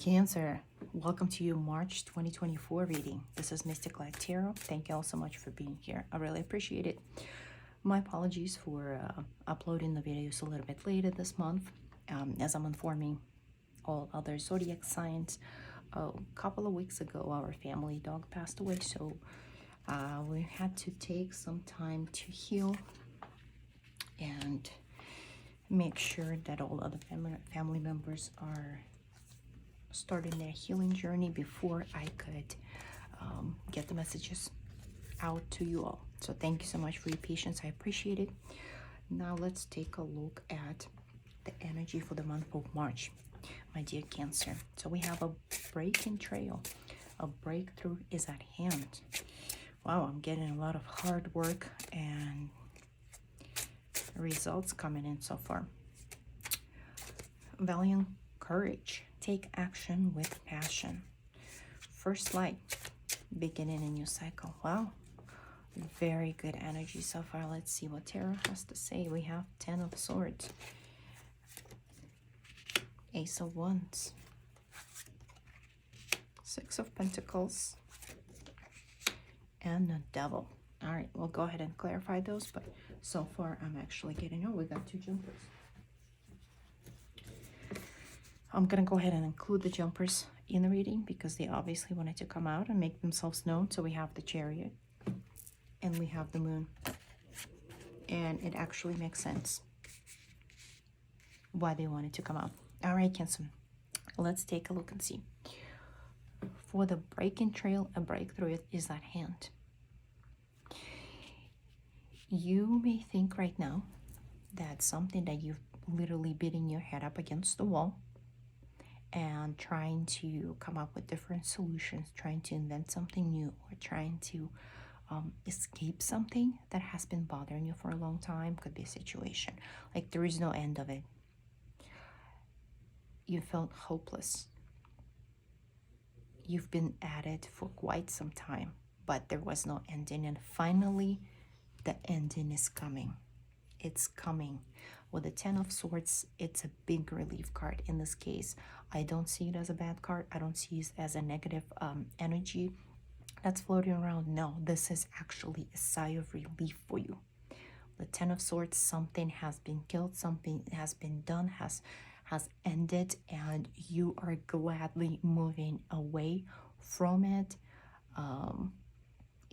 Cancer, welcome to your March 2024 reading. This is Mystic Light Tarot. Thank you all so much for being here. I really appreciate it. My apologies for uploading the videos a little bit later this month, as I'm informing all other zodiac signs. A couple of weeks ago, our family dog passed away, so we had to take some time to heal and make sure that all other family members are starting their healing journey before I could get the messages out to you all. So thank you so much for your patience. I appreciate it. Now let's take a look at the energy for the month of March, my dear Cancer. So we have a breaking trail. A breakthrough is at hand. Wow, I'm getting a lot of hard work and results coming in so far. Valiant courage. Take action with passion. First light, beginning a new cycle. Wow, very good energy so far. Let's see what Tarot has to say. We have 10 of Swords, Ace of Wands, 6 of Pentacles, and the Devil. All right, we'll go ahead and clarify those, but so far I'm actually getting, oh, we got 2 jumpers. I'm going to go ahead and include the jumpers in the reading because they obviously wanted to come out and make themselves known. So we have the Chariot and we have the Moon. And it actually makes sense why they wanted to come out. All right, Cancer, let's take a look and see. For the breaking trail, a breakthrough is at hand. You may think right now that something that you've literally beating your head up against the wall and trying to come up with different solutions, trying to invent something new, or trying to escape something that has been bothering you for a long time. Could be a situation like there is no end of it. You felt hopeless. You've been at it for quite some time, but there was no ending, and finally the ending is coming. It's coming. With the 10 of Swords, it's a big relief card. In this case, I don't see it as a bad card. I don't see it as a negative energy that's floating around. No, this is actually a sigh of relief for you. The 10 of Swords, something has been killed, something has been done, has ended, and you are gladly moving away from it,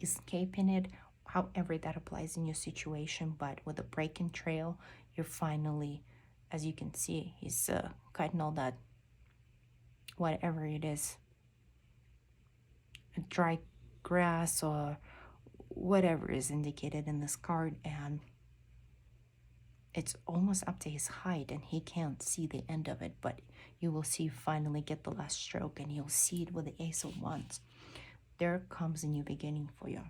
escaping it, however that applies in your situation. But with the breaking trail, you're finally, as you can see, he's cutting all that, whatever it is, dry grass or whatever is indicated in this card, and it's almost up to his height and he can't see the end of it, but you will see finally get the last stroke, and you'll see it with the Ace of Wands. There comes a new beginning for you.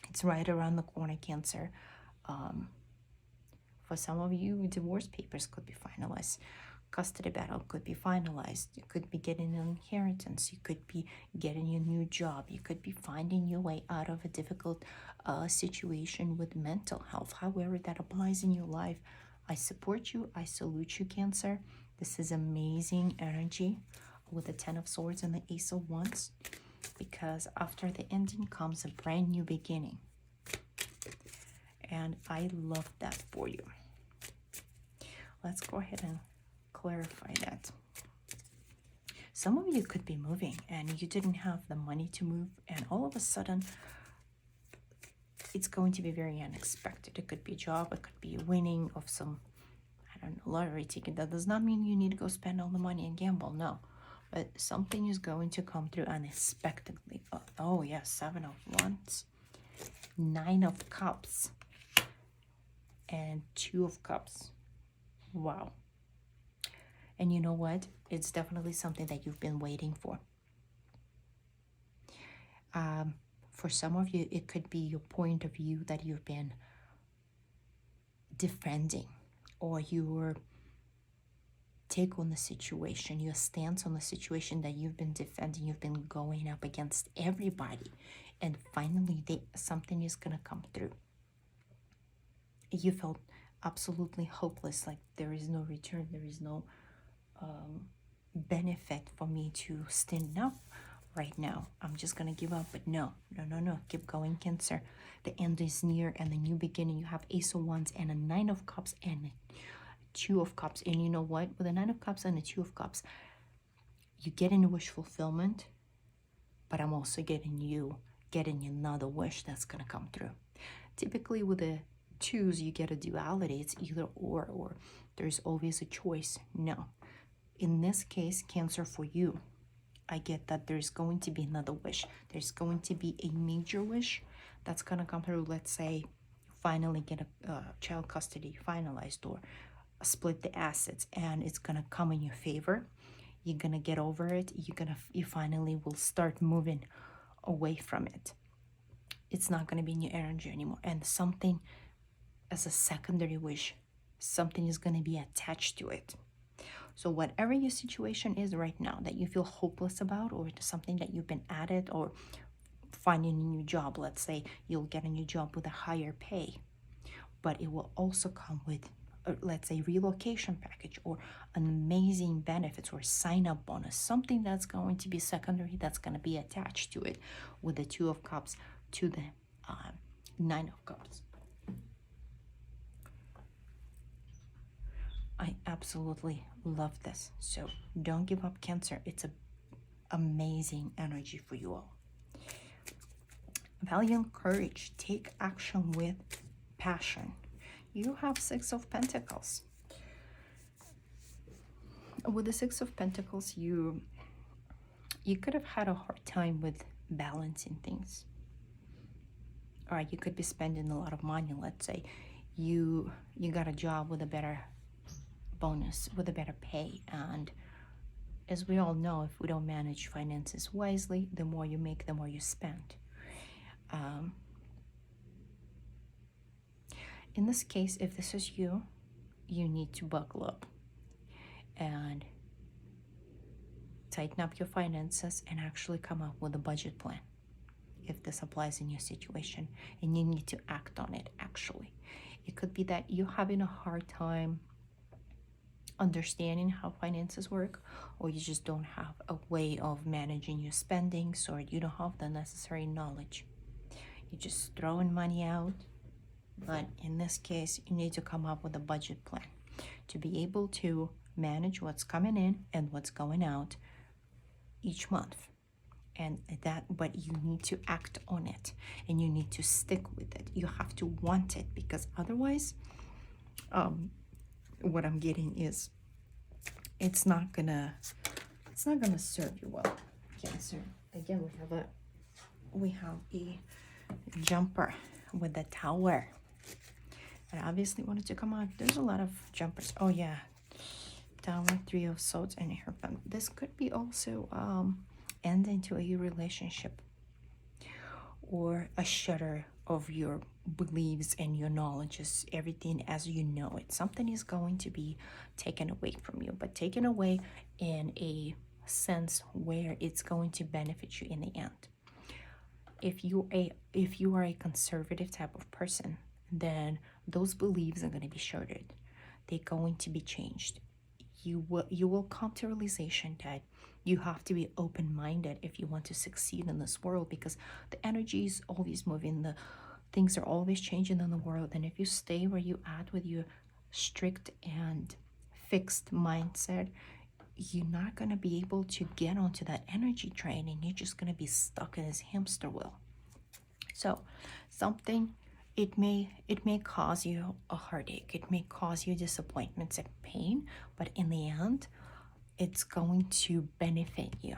It's right around the corner, Cancer. For some of you, divorce papers could be finalized. Custody battle could be finalized. You could be getting an inheritance. You could be getting a new job. You could be finding your way out of a difficult situation with mental health. However that applies in your life, I support you. I salute you, Cancer. This is amazing energy with the 10 of Swords and the Ace of Wands, because after the ending comes a brand new beginning. And I love that for you. Let's go ahead and clarify that. Some of you could be moving and you didn't have the money to move, and all of a sudden it's going to be very unexpected. It could be a job, it could be a winning of some, I don't know, lottery ticket. That does not mean you need to go spend all the money and gamble, no. But something is going to come through unexpectedly. Oh yes, 7 of Wands, 9 of Cups, and 2 of Cups. Wow. And you know what? It's definitely something that you've been waiting for. For some of you, it could be your point of view that you've been defending, or your take on the situation, your stance on the situation that you've been defending. You've been going up against everybody, and finally something is going to come through. You felt absolutely hopeless, like there is no return, there is no benefit for me to stand up right now. I'm just gonna give up. But no, no, no, no. Keep going, Cancer. The end is near and the new beginning. You have Ace of Wands and a Nine of Cups and a Two of Cups. And you know what? With the Nine of Cups and the Two of Cups, you get a wish fulfillment, but I'm also getting another wish that's gonna come through. Typically with the twos, you get a duality. It's either or there's always a choice. No. In this case, Cancer, for you, I get that there's going to be another wish. There's going to be a major wish that's going to come through. Let's say finally get a child custody finalized, or split the assets, and it's going to come in your favor. You're going to get over it. You finally will start moving away from it. It's not going to be in your energy anymore. And something as a secondary wish, something is going to be attached to it. So whatever your situation is right now that you feel hopeless about, or something that you've been at it, or finding a new job, let's say you'll get a new job with a higher pay, but it will also come with, let's say, relocation package or an amazing benefits or sign up bonus, something that's going to be secondary, that's going to be attached to it, with the Two of Cups to the Nine of Cups. I absolutely love this. So don't give up, Cancer. It's an amazing energy for you all. Value and courage. Take action with passion. You have Six of Pentacles. With the Six of Pentacles, you could have had a hard time with balancing things. All right, you could be spending a lot of money. Let's say you got a job with a better bonus, with a better pay, and as we all know, if we don't manage finances wisely, the more you make, the more you spend. In this case, if this is you, you need to buckle up and tighten up your finances and actually come up with a budget plan, if this applies in your situation, and you need to act on it. Actually, it could be that you're having a hard time understanding how finances work, or you just don't have a way of managing your spendings, or you don't have the necessary knowledge. You're just throwing money out. But in this case, you need to come up with a budget plan to be able to manage what's coming in and what's going out each month. And that, but you need to act on it, and you need to stick with it. You have to want it, because otherwise, what I'm getting is it's not gonna serve you well, Cancer. Again, we have a jumper with the Tower. I obviously wanted to come out. There's a lot of jumpers. Oh yeah, Tower, Three of Swords, and Hierophant. This could be also end into a relationship, or a shutter of your beliefs and your knowledge, is everything as you know it. Something is going to be taken away from you, but taken away in a sense where it's going to benefit you in the end. If you are a conservative type of person, then those beliefs are going to be shuttered. They're going to be changed. You will come to realization that you have to be open-minded if you want to succeed in this world, because the energy is always moving, the things are always changing in the world. And if you stay where you at with your strict and fixed mindset, you're not going to be able to get onto that energy train, and you're just going to be stuck in this hamster wheel. So something, it may cause you a heartache, it may cause you disappointments and pain, but in the end, it's going to benefit you.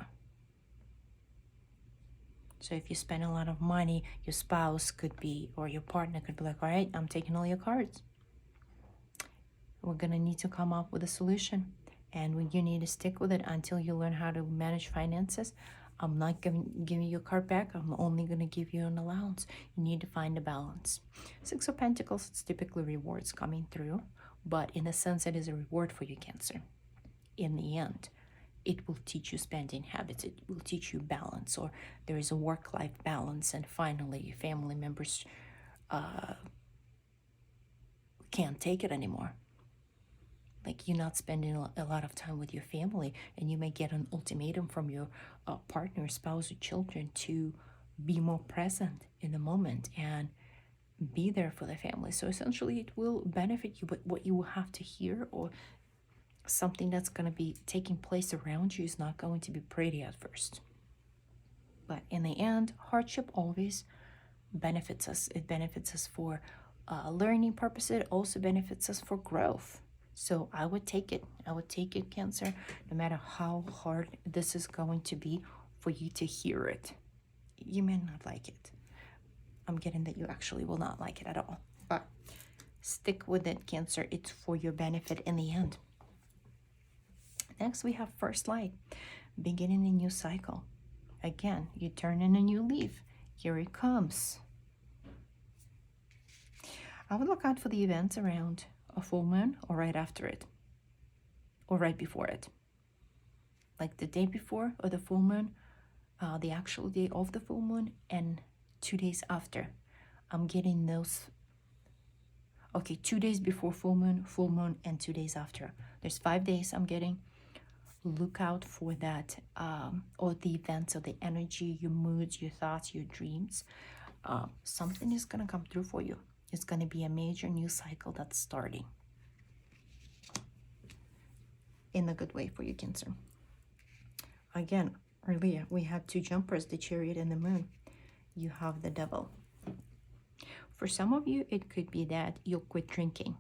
So if you spend a lot of money, your spouse could be, or your partner could be like, all right, I'm taking all your cards. We're going to need to come up with a solution. And you need to stick with it until you learn how to manage finances. I'm not giving you a card back. I'm only going to give you an allowance. You need to find a balance. Six of Pentacles, it's typically rewards coming through. But in a sense, it is a reward for you, Cancer. In the end, it will teach you spending habits. It will teach you balance, or there is a work-life balance. And finally, family members can't take it anymore. Like you're not spending a lot of time with your family, and you may get an ultimatum from your partner, spouse, or children to be more present in the moment and be there for the family. So essentially it will benefit you, but what you will have to hear or something that's going to be taking place around you is not going to be pretty at first. But in the end, hardship always benefits us. It benefits us for learning purposes. It also benefits us for growth. So I would take it. I would take it, Cancer, no matter how hard this is going to be for you to hear it. You may not like it. I'm getting that you actually will not like it at all. But stick with it, Cancer. It's for your benefit in the end. Next, we have first light, beginning a new cycle. Again, you turn in a new leaf. Here it comes. I would look out for the events around a full moon or right after it, or right before it. Like the day before or the full moon, the actual day of the full moon, and 2 days after. I'm getting those. Okay, 2 days before full moon, and 2 days after. There's 5 days I'm getting. Look out for that, or the events, or the energy, your moods, your thoughts, your dreams. Something is going to come through for you. It's going to be a major new cycle that's starting in a good way for you, Cancer. Again, earlier we had 2 jumpers, the Chariot and the Moon. You have the Devil. For some of you, it could be that you'll quit drinking.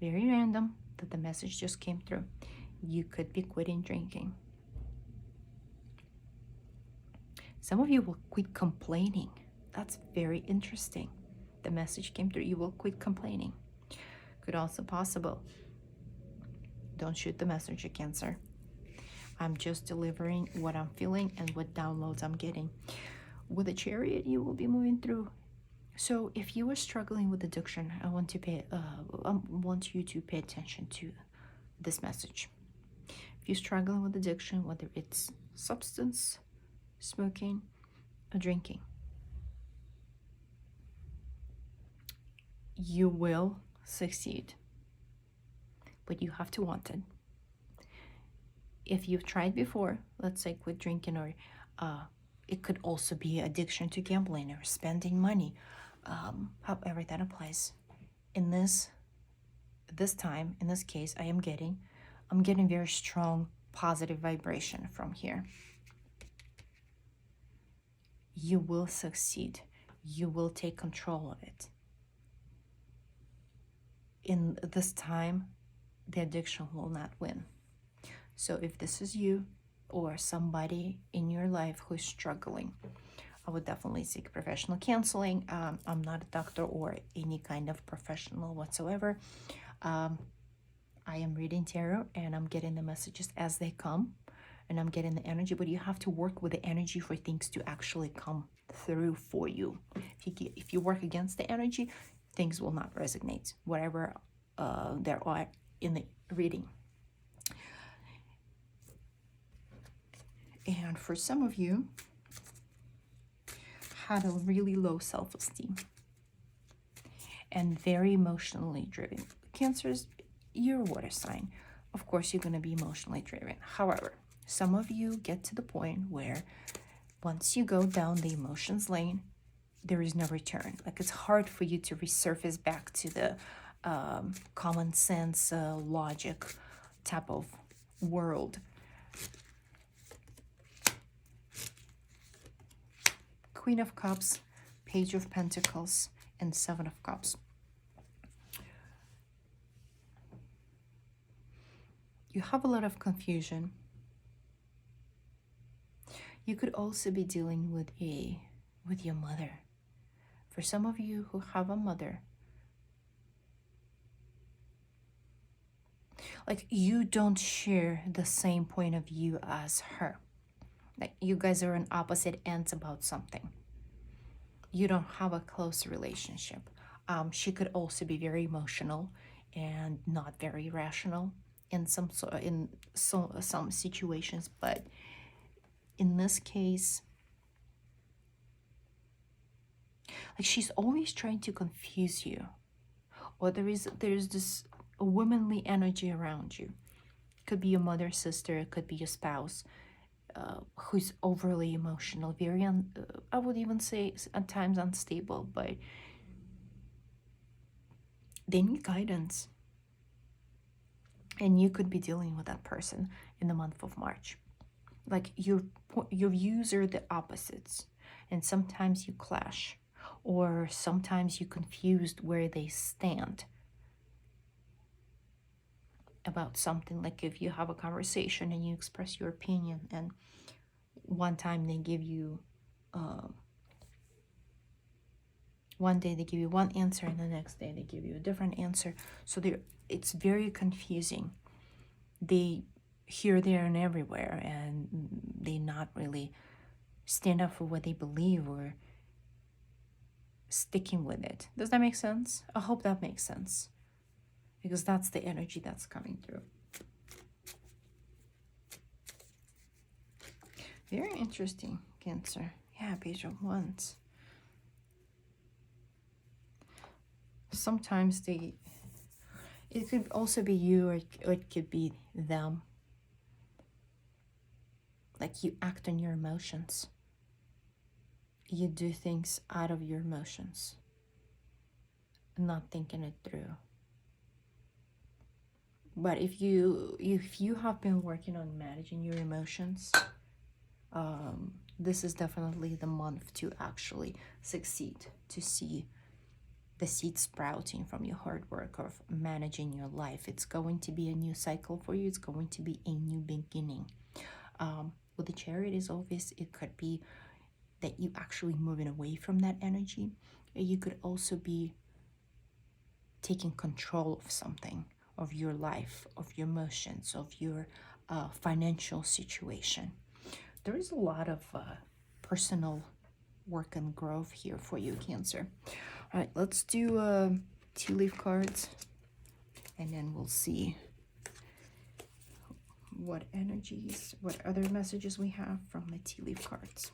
Very random that the message just came through. You could be quitting drinking. Some of you will quit complaining. That's very interesting. The message came through. You will quit complaining. Could also possible. Don't shoot the messenger, Cancer. I'm just delivering what I'm feeling and what downloads I'm getting. With a Chariot, you will be moving through. So if you are struggling with addiction, I want you to pay attention to this message. If you're struggling with addiction, whether it's substance, smoking, or drinking, you will succeed, but you have to want it. If you've tried before, let's say quit drinking, or it could also be addiction to gambling or spending money, however that applies. In this time, in this case, I'm getting very strong positive vibration from here. You will succeed. You will take control of it. In this time, the addiction will not win. So if this is you or somebody in your life who's struggling, I would definitely seek professional counseling. I'm not a doctor or any kind of professional whatsoever. I am reading tarot and I'm getting the messages as they come, and I'm getting the energy, but you have to work with the energy for things to actually come through for you. If you work against the energy, things will not resonate, whatever there are in the reading. And for some of you, had a really low self-esteem and very emotionally driven. Cancers, you're a water sign. Of course, you're going to be emotionally driven. However, some of you get to the point where once you go down the emotions lane, there is no return. Like it's hard for you to resurface back to the common sense, logic type of world. Queen of Cups, Page of Pentacles, and Seven of Cups. You have a lot of confusion. You could also be dealing with your mother. For some of you who have a mother, like you don't share the same point of view as her. Like you guys are on opposite ends about something. You don't have a close relationship. She could also be very emotional and not very rational in some situations, but in this case, like she's always trying to confuse you, or there's this a womanly energy around you. Could be your mother, sister, it could be your spouse, who's overly emotional, very, I would even say at times unstable, but they need guidance. And you could be dealing with that person in the month of March. Like your views are the opposites, and sometimes you clash, or sometimes you confused where they stand about something. Like if you have a conversation and you express your opinion, and one time they give you one day they give you one answer and the next day they give you a different answer, so it's very confusing. They here, there, and everywhere, and they not really stand up for what they believe or sticking with it. Does that make sense? I hope that makes sense, because that's the energy that's coming through. Very interesting, Cancer. Yeah, Page of Wands. Sometimes it could also be you, or it could be them. Like you act on your emotions. You do things out of your emotions, not thinking it through. But if you have been working on managing your emotions, this is definitely the month to actually succeed, to see the seed sprouting from your hard work of managing your life. It's going to be a new cycle for you. It's going to be a new beginning. With the Chariot is obvious. It could be that you actually moving away from that energy. You could also be taking control of something, of your life, of your emotions, of your financial situation. There is a lot of personal work and growth here for you, Cancer. All right, let's do tea leaf cards, and then we'll see what energies, what other messages we have from the tea leaf cards.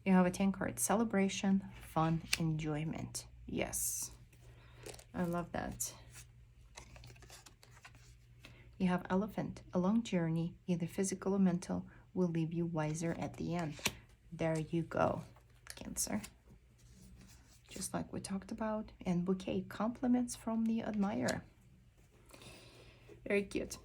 You have a 10 card. Celebration, fun, enjoyment. Yes, I love that. You have Elephant. A long journey, either physical or mental, will leave you wiser at the end. There you go, Cancer. Just like we talked about. And Bouquet, compliments from the admirer. Very cute.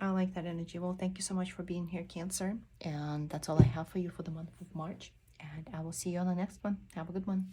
I like that energy. Well, thank you so much for being here, Cancer. And that's all I have for you for the month of March. And I will see you on the next one. Have a good one.